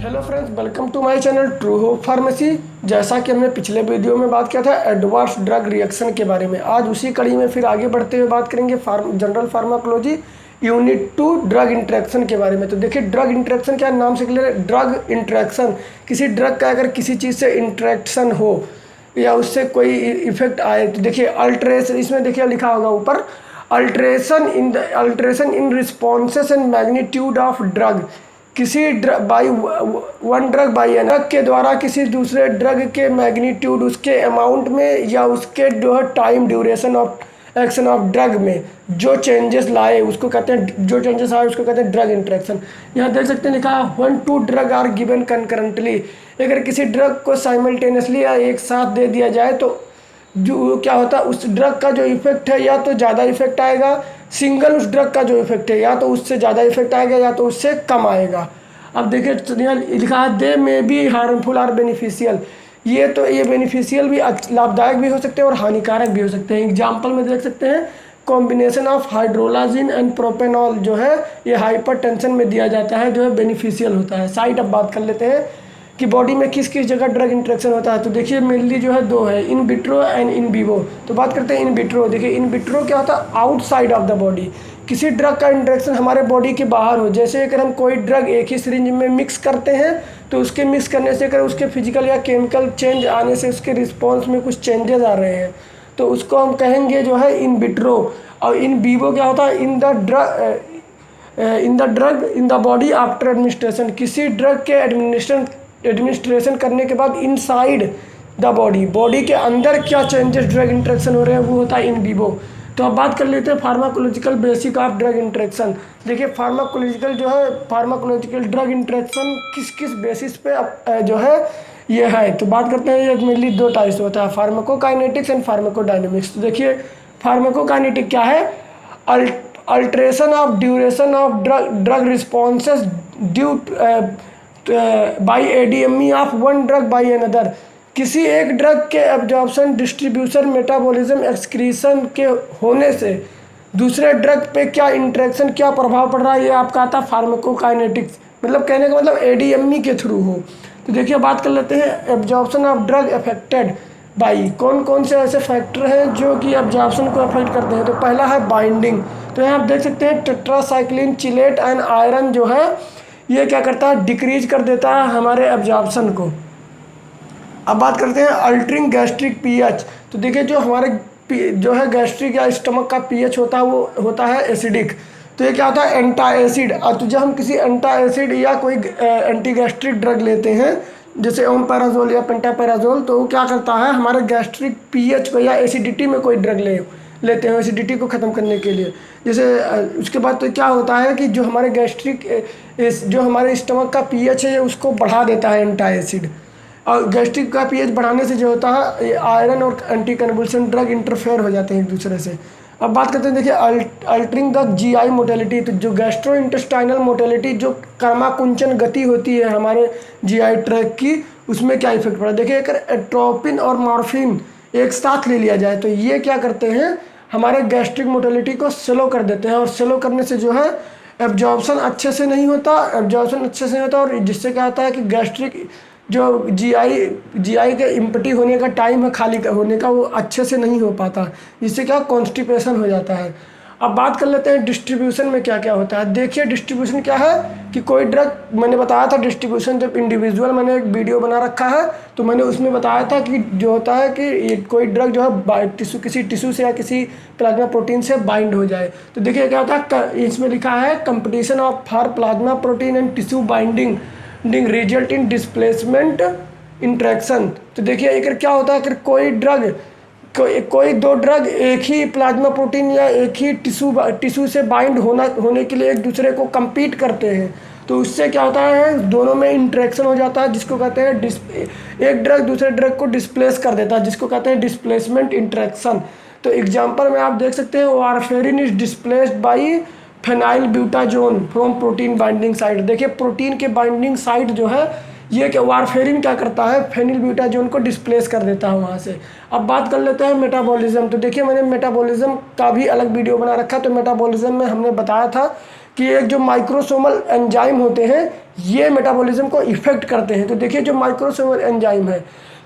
Hello friends, welcome to my channel True Hope Pharmacy. जैसा कि हमने पिछले वीडियो में बात किया था एडवर्स ड्रग रिएक्शन के बारे में, आज उसी कड़ी में फिर आगे बढ़ते हुए बात करेंगे general pharmacology unit 2 drug interaction के बारे में। तो देखिए, ड्रग इंटरेक्शन क्या नाम से क्लियर है। ड्रग इंटरेक्शन, किसी ड्रग का अगर किसी चीज़ से इंटरेक्शन हो या उससे कोई इफेक्ट आए, तो देखिए अल्ट्रेशन, इसमें देखिए लिखा होगा ऊपर, alteration in responses and magnitude of drug, किसी वन ड्रग बाई ड्रग के द्वारा किसी दूसरे ड्रग के मैग्नीट्यूड, उसके अमाउंट में या उसके जो है time duration of action of drug में जो चेंजेस लाए उसको कहते हैं, जो चेंजेस आए उसको कहते हैं ड्रग इंटरेक्शन। यहाँ देख सकते हैं लिखा है 1-2 ड्रग आर गिवन कंकरेंटली। अगर किसी ड्रग को साइमल्टेनियसली या एक साथ दे दिया जाए तो जो क्या होता है, उस ड्रग का जो इफेक्ट है या तो ज़्यादा इफेक्ट आएगा, सिंगल उस ड्रग का जो इफेक्ट है या तो उससे ज़्यादा इफेक्ट आएगा या तो उससे कम आएगा। अब देखिए यहाँ लिखा है दे में बी हार्मफुल और बेनिफिशियल। ये बेनिफिशियल भी लाभदायक भी हो सकते हैं और हानिकारक भी हो सकते हैं। एग्जाम्पल में देख सकते हैं combination of hydralazine and propanol जो है ये हाइपरटेंशन में दिया जाता है, जो है बेनिफिशियल होता है। साइड अब बात कर लेते हैं कि बॉडी में किस किस जगह ड्रग इंटरेक्शन होता है। तो देखिए मेनली जो है 2 है, in vitro and in vivo. तो बात करते हैं इन विट्रो। देखिए इन विट्रो क्या होता है, आउटसाइड ऑफ द बॉडी, किसी ड्रग का इंटरेक्शन हमारे बॉडी के बाहर हो। जैसे अगर हम कोई ड्रग एक ही सिरिंज में मिक्स करते हैं तो उसके मिक्स करने से अगर उसके फिजिकल या केमिकल चेंज आने से उसके रिस्पॉन्स में कुछ चेंजेस आ रहे हैं तो उसको हम कहेंगे जो है इन विट्रो। और इन विवो क्या होता है, in the in the body after administration, किसी ड्रग के एडमिनिस्ट्रेशन करने के बाद इनसाइड द बॉडी के अंदर क्या चेंजेस ड्रग इंटरेक्शन हो रहे हैं वो होता है इन विवो। तो अब बात कर लेते हैं pharmacological basic of drug interaction. देखिए फार्माकोलॉजिकल ड्रग इंटरेक्शन किस किस बेसिस पे जो है ये है। तो बात करते हैं, ये मेनली 2 टाइप्स होता है, फार्माकोकाइनेटिक्स एंड फार्माकोडायनेमिक्स। तो देखिए फार्माकोकाइनेटिक क्या है, alteration of duration of drug responses due by ADME of one drug by another, किसी एक ड्रग के एब्जॉर्प्शन, डिस्ट्रीब्यूशन, मेटाबॉलिज्म, एक्सक्रीशन के होने से दूसरे ड्रग पे क्या इंटरेक्शन, क्या प्रभाव पड़ रहा है, ये आपका आता है फार्माकोकाइनेटिक्स। मतलब कहने का मतलब एडीएमई के थ्रू हो। तो देखिए बात कर लेते हैं absorption of drug affected by, कौन कौन से ऐसे फैक्टर हैं जो कि एब्जॉर्प्शन को अफेक्ट करते हैं। तो पहला है बाइंडिंग। तो यहाँ आप देख सकते हैं टेट्रासाइक्लिन, चिलेट एंड आयरन जो है ये क्या करता है, डिक्रीज कर देता है हमारे एब्जॉर्प्शन को। अब बात करते हैं अल्टरिंग गैस्ट्रिक पीएच। तो देखिए जो हमारे जो है गैस्ट्रिक या स्टमक का पीएच होता है वो होता है एसिडिक। तो ये क्या होता है, एंटा एसिड। और तो जब हम किसी एंटा एसिड या कोई एंटी गैस्ट्रिक ड्रग लेते हैं जैसे ओमपैराजोल या पेंटापैराजोल, तो वो क्या करता है, हमारे गैस्ट्रिक पीएच को या एसिडिटी में कोई ड्रग लेते हैं एसिडिटी को ख़त्म करने के लिए। जैसे उसके बाद तो क्या होता है कि जो हमारे जो हमारे स्टमक का पीएच है उसको बढ़ा देता है एंटा एसिड। और गैस्ट्रिक का पीएच बढ़ाने से जो होता है आयरन और एंटी कन्वल्सन ड्रग इंटरफेयर हो जाते हैं एक दूसरे से। अब बात करते हैं, देखिए अल्टरिंग द जीआई मोटेलिटी। तो जो गैस्ट्रो इंटेस्टाइनल मोटेलिटी, जो कर्माकुंचन गति होती है हमारे जीआई ट्रैक की, उसमें क्या इफेक्ट पड़ा। देखिए अगर एट्रोपिन और मॉर्फिन एक साथ ले लिया जाए तो ये क्या करते हैं, हमारे गैस्ट्रिक मोटेलिटी को स्लो कर देते हैं। और स्लो करने से जो है एब्जॉर्प्शन अच्छे से नहीं होता और जिससे क्या होता है कि गैस्ट्रिक जो जीआई के इम्पटी होने का टाइम है, खाली होने का, वो अच्छे से नहीं हो पाता, जिससे क्या कॉन्स्टिपेशन हो जाता है। अब बात कर लेते हैं डिस्ट्रीब्यूशन में क्या क्या होता है। देखिए डिस्ट्रीब्यूशन क्या है कि कोई ड्रग, मैंने बताया था डिस्ट्रीब्यूशन जब इंडिविजुअल, मैंने एक वीडियो बना रखा है तो मैंने उसमें बताया था कि जो होता है कि कोई ड्रग जो है किसी टिश्यू से या किसी प्लाज्मा प्रोटीन से बाइंड हो जाए। तो देखिए क्या होता है, इसमें लिखा है competition of for plasma protein and tissue binding result in displacement interaction. तो देखिए अगर क्या होता है, अगर कोई 2 ड्रग एक ही प्लाज्मा प्रोटीन या एक ही टिश्यू से बाइंड होने के लिए एक दूसरे को compete करते हैं तो उससे क्या होता है, दोनों में इंट्रैक्शन हो जाता है, जिसको कहते हैं एक ड्रग दूसरे ड्रग को डिस्प्लेस कर देता है, जिसको कहते हैं डिस्प्लेसमेंट इंट्रैक्शन। तो एग्जांपल में आप देख सकते हैं warfarin is displaced by phenylbutazone from protein binding site. देखिए प्रोटीन के बाइंडिंग साइट जो है ये क्या, वारफेरिन क्या करता है, फेनिल ब्यूटाजोन को डिस्प्लेस कर देता है वहाँ से। अब बात कर लेते हैं मेटाबॉलिज्म। तो देखिए मैंने मेटाबॉलिज्म का भी अलग वीडियो बना रखा है। तो मेटाबॉलिज्म में हमने बताया था कि एक जो माइक्रोसोमल एंजाइम होते हैं ये मेटाबॉलिज्म को इफेक्ट करते हैं। तो देखिए जो माइक्रोसोमल एंजाइम है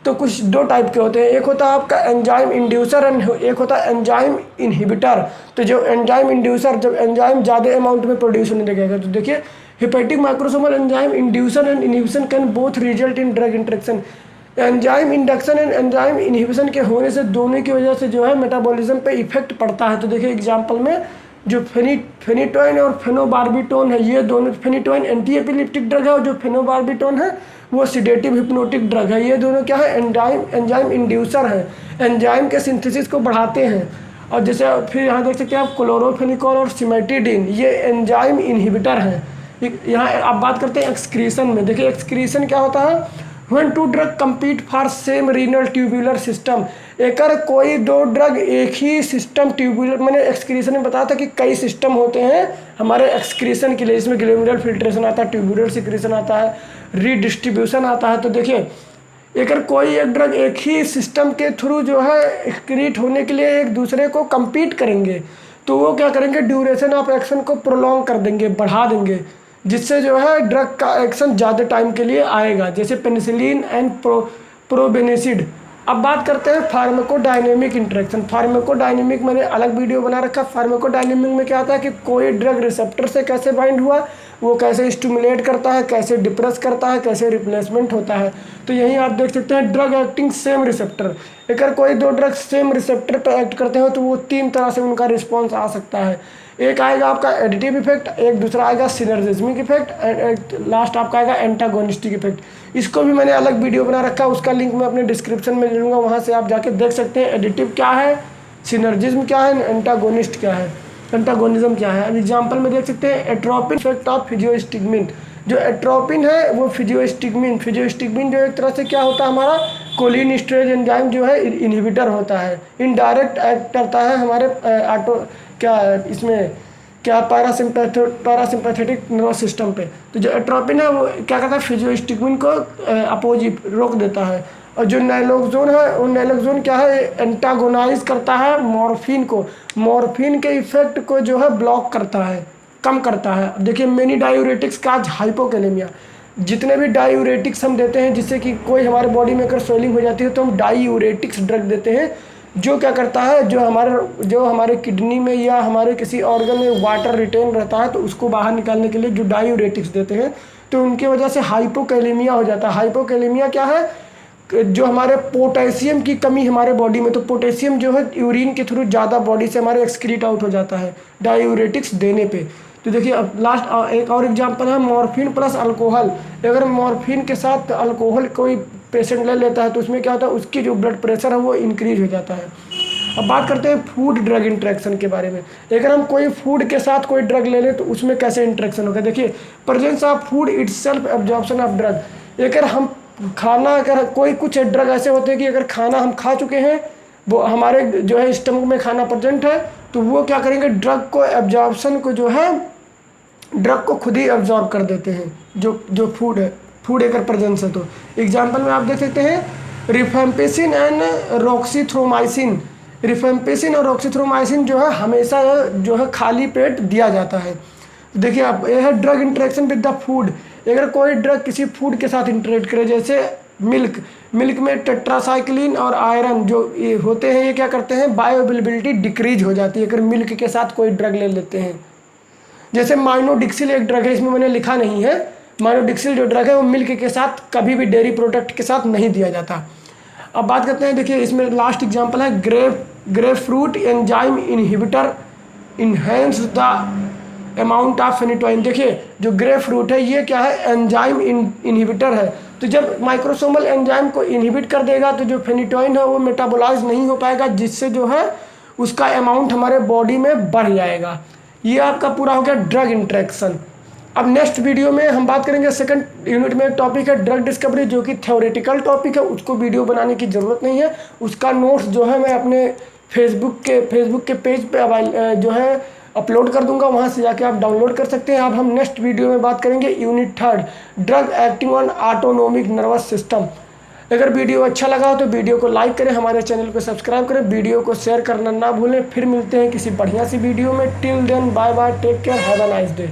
तो कुछ दो टाइप के होते हैं, एक होता है आपका एंजाइम इंड्यूसर एंड एक होता है एंजाइम इनहिबिटर। तो जो एंजाइम इंड्यूसर, जब एंजाइम ज़्यादा अमाउंट में प्रोड्यूस होने लगेगा तो देखिए hepatic microsomal enzyme inducer and inhibition can both result in drug interaction. Enzyme induction and enzyme inhibition के होने से दोनों की वजह से जो है मेटाबॉलिज्म पे इफेक्ट पड़ता है। तो देखिए एग्जांपल में जो फेनिटोइन और फेनोबार्बिटोन है, ये दोनों, फेनिटोइन एंटी एपिलेप्टिक ड्रग है और जो फेनोबार्बिटोन है वो सिडेटिव हिप्नोटिक ड्रग है। ये दोनों क्या है, एंजाइम इंड्यूसर है, एंजाइम के सिंथेसिस को बढ़ाते हैं। और जैसे फिर यहाँ देख सकते हैं आप क्लोरोफेनिकोल और सिमेटिडिन, ये एंजाइम इनहिबिटर हैं। यहाँ आप बात करते हैं एक्सक्रीशन में। देखिए एक्सक्रीशन क्या होता है, when two drug compete for same renal tubular system. अगर कोई दो ड्रग एक ही सिस्टम ट्यूबुलर, मैंने एक्सक्रीशन में बताया था कि कई सिस्टम होते हैं हमारे एक्सक्रीशन के लिए, इसमें ग्लोमेरुलर फिल्ट्रेशन आता है, ट्यूबुलर सिक्रीशन आता है, रीडिस्ट्रीब्यूशन आता है। तो देखिए अगर कोई एक ड्रग एक ही सिस्टम के थ्रू जो है एक्सक्रीट होने के लिए एक दूसरे को compete करेंगे तो वो क्या करेंगे, ड्यूरेशन ऑफ एक्शन को प्रोलॉन्ग कर देंगे, बढ़ा देंगे, जिससे जो है ड्रग का एक्शन ज़्यादा टाइम के लिए आएगा, जैसे पेनिसिलिन एंड प्रोबेनेसिड। अब बात करते हैं फार्माकोडायनेमिक इंटरेक्शन। फार्माकोडायनेमिक मैंने अलग वीडियो बना रखा। फार्माकोडायनेमिक में क्या होता है कि कोई ड्रग रिसेप्टर से कैसे बाइंड हुआ, वो कैसे स्टिमुलेट करता है, कैसे डिप्रेस करता है, कैसे रिप्लेसमेंट होता है। तो यहीं आप देख सकते हैं ड्रग एक्टिंग सेम रिसेप्टर। अगर कोई दो ड्रग सेम रिसेप्टर पर एक्ट करते हो तो वो तीन तरह से उनका रिस्पॉन्स आ सकता है। एक आएगा आपका एडिटिव इफेक्ट, एक दूसरा आएगा सिनर्जिस्मिक इफेक्ट एंड लास्ट आपका आएगा एंटागोनिस्टिक इफेक्ट। इसको भी मैंने अलग वीडियो बना रखा है, उसका लिंक मैं अपने डिस्क्रिप्शन में दे दूँगा, वहाँ से आप जाके देख सकते हैं एडिटिव क्या है, सिनर्जिज्म क्या है, एंटागोनिस्ट क्या है, एंटागोनिज्म क्या है। अब एग्जाम्पल में देख सकते हैं एट्रोपिन इफेक्ट ऑफ फिजियोस्टिग्मिन। जो एट्रोपिन है वो फिजियोस्टिग्मिन जो एक तरह से क्या होता है, हमारा कोलिनस्ट्रेज एंजाइम जो है इनहिबिटर होता है, इनडायरेक्ट एक्ट करता है हमारे पैरासिम्पैथेटिक नर्वस सिस्टम पे। तो जो एट्रोपिन है वो क्या करता है, फिजियोस्टिग्मिन को अपोजिट रोक देता है। और जो नैलोक्सोन है वो नैलोक्सोन क्या है, एंटागोनाइज करता है मॉर्फिन को, मॉर्फिन के इफेक्ट को जो है ब्लॉक करता है, कम करता है। देखिए मेनी डायूरेटिक्स का हाइपोकैलेमिया, जितने भी डायूरेटिक्स हम देते हैं जिससे कि कोई हमारे बॉडी में अगर स्वेलिंग हो जाती है तो हम डायूरेटिक्स ड्रग देते हैं, जो क्या करता है, जो हमारे किडनी में या हमारे किसी ऑर्गन में वाटर रिटेन रहता है तो उसको बाहर निकालने के लिए जो डायूरेटिक्स देते हैं तो उनकी वजह से हाइपोकैलेमिया हो जाता है। हाइपोकैलेमिया क्या है, जो हमारे पोटेशियम की कमी हमारे बॉडी में, तो पोटेशियम जो है यूरिन के थ्रू ज़्यादा बॉडी से हमारे एक्सक्रीट आउट हो जाता है डायूरेटिक्स देने पे। तो देखिए अब लास्ट एक और एग्जांपल है मॉर्फिन प्लस अल्कोहल। अगर मॉर्फिन के साथ अल्कोहल कोई पेशेंट ले लेता है तो उसमें क्या होता है, उसकी जो ब्लड प्रेशर है वो इंक्रीज हो जाता है। अब बात करते हैं फूड ड्रग इंटरेक्शन के बारे में। अगर हम कोई फूड के साथ कोई ड्रग ले लें तो उसमें कैसे इंटरेक्शन होगा। देखिए presence of food itself absorption of drug. अगर हम खाना, अगर कोई कुछ ड्रग ऐसे होते हैं कि अगर खाना हम खा चुके हैं, वो हमारे जो है स्टमक में खाना प्रेजेंट है, तो वो क्या करेंगे, ड्रग को एब्जॉर्प्शन को जो है ड्रग को खुद ही एब्जॉर्ब कर देते हैं, जो फूड है, फूड अगर प्रेजेंस है तो। एग्जाम्पल में आप देख सकते हैं रिफेम्पिसिन एंड रॉक्सीथ्रोमाइसिन। रिफेम्पिसिन और रॉक्सीथ्रोमाइसिन जो है हमेशा जो है खाली पेट दिया जाता है। देखिए आप, यह है drug interaction with the food. अगर कोई ड्रग किसी फूड के साथ इंटरेक्ट करे, जैसे मिल्क में टेट्रासाइक्लिन और आयरन जो ये होते हैं, ये क्या करते हैं, बायोअवेलेबिलिटी डिक्रीज हो जाती है अगर मिल्क के साथ कोई ड्रग ले लेते हैं। जैसे माइनोडिक्सिल एक ड्रग है, इसमें मैंने लिखा नहीं है, माइनोडिक्सिल जो ड्रग है वो मिल्क के साथ कभी भी डेयरी प्रोडक्ट के साथ नहीं दिया जाता। अब बात करते हैं, देखिए इसमें लास्ट एग्जांपल है grep fruit enzyme inhibitor enhance the amount of phenytoin. देखिए जो ग्रेप फ्रूट है ये क्या है, एंजाइम इनहिबिटर है। तो जब माइक्रोसोमल एंजाइम को इनहिबिट कर देगा तो जो फेनिटोइन है वो मेटाबोलाइज नहीं हो पाएगा, जिससे जो है उसका अमाउंट हमारे बॉडी में बढ़ जाएगा। ये आपका पूरा हो गया ड्रग इंटरेक्शन। अब नेक्स्ट वीडियो में हम बात करेंगे, सेकंड यूनिट में एक टॉपिक है ड्रग डिस्कवरी, जो कि थ्योरेटिकल टॉपिक है, उसको वीडियो बनाने की ज़रूरत नहीं है। उसका नोट्स जो है मैं अपने फेसबुक के पेज पे जो है अपलोड कर दूंगा, वहाँ से जाके आप डाउनलोड कर सकते हैं। अब हम नेक्स्ट वीडियो में बात करेंगे unit 3 drug acting on autonomic nervous system. अगर वीडियो अच्छा लगा हो तो वीडियो को लाइक करें, हमारे चैनल को सब्सक्राइब करें, वीडियो को शेयर करना ना भूलें। फिर मिलते हैं किसी बढ़िया सी वीडियो में। Till then bye bye, take care, have a nice day.